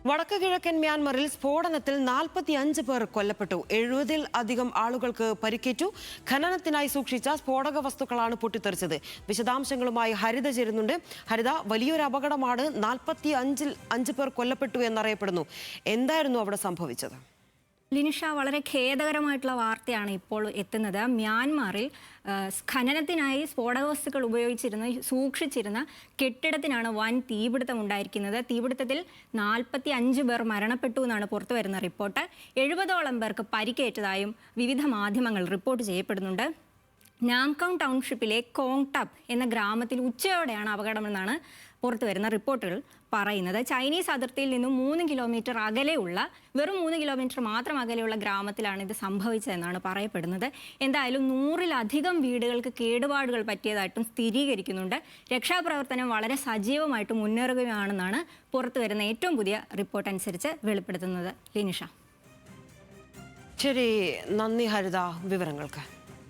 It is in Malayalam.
വടക്ക് കിഴക്കൻ മ്യാൻമറിൽ സ്ഫോടനത്തിൽ 45 പേർ കൊല്ലപ്പെട്ടു. 70-ൽ അധികം ആളുകൾക്ക് പരിക്കേറ്റു. ഖനനത്തിനായി സൂക്ഷിച്ച സ്ഫോടക വസ്തുക്കളാണ് പൊട്ടിത്തെറിച്ചത്. വിശദാംശങ്ങളുമായി ഹരിത ചേരുന്നുണ്ട്. ഹരിത, വലിയൊരു അപകടമാണ്. 45 പേർ കൊല്ലപ്പെട്ടു എന്നറിയപ്പെടുന്നു. എന്തായിരുന്നു അവിടെ സംഭവിച്ചത്? ലിനിഷ, വളരെ ഖേദകരമായിട്ടുള്ള വാർത്തയാണ് ഇപ്പോൾ എത്തുന്നത്. മ്യാൻമാറിൽ ഖനനത്തിനായി സ്ഫോടക വസ്തുക്കൾ സൂക്ഷിച്ചിരുന്ന കെട്ടിടത്തിനാണ് വൻ തീപിടുത്തം ഉണ്ടായിരിക്കുന്നത്. തീപിടുത്തത്തിൽ 45 പേർ മരണപ്പെട്ടു എന്നാണ് പുറത്തുവരുന്ന റിപ്പോർട്ട്. 70ഓളം പേർക്ക് പരിക്കേറ്റതായും വിവിധ മാധ്യമങ്ങൾ റിപ്പോർട്ട് ചെയ്യപ്പെടുന്നുണ്ട്. നാംകോങ് ടൗൺഷിപ്പിലെ കോങ്ടബ് എന്ന ഗ്രാമത്തിൽ ഉച്ചയോടെയാണ് അപകടമെന്നാണ് പുറത്തുവരുന്ന റിപ്പോർട്ടുകൾ പറയുന്നത്. ചൈനീസ് അതിർത്തിയിൽ നിന്നും 3 കിലോമീറ്റർ അകലെയുള്ള വെറും 3 കിലോമീറ്റർ മാത്രം അകലെയുള്ള ഗ്രാമത്തിലാണ് ഇത് സംഭവിച്ചതെന്നാണ് പറയപ്പെടുന്നത്. എന്തായാലും 100-ലധികം വീടുകൾക്ക് കേടുപാടുകൾ പറ്റിയതായിട്ടും സ്ഥിരീകരിക്കുന്നുണ്ട്. രക്ഷാപ്രവർത്തനം വളരെ സജീവമായിട്ട് മുന്നേറുകയാണെന്നാണ് പുറത്തുവരുന്ന ഏറ്റവും പുതിയ റിപ്പോർട്ട് അനുസരിച്ച് വെളിപ്പെടുത്തുന്നത്. ലിനിഷ, ശരി, നന്ദി ഹരിത വിവരങ്ങൾക്ക്.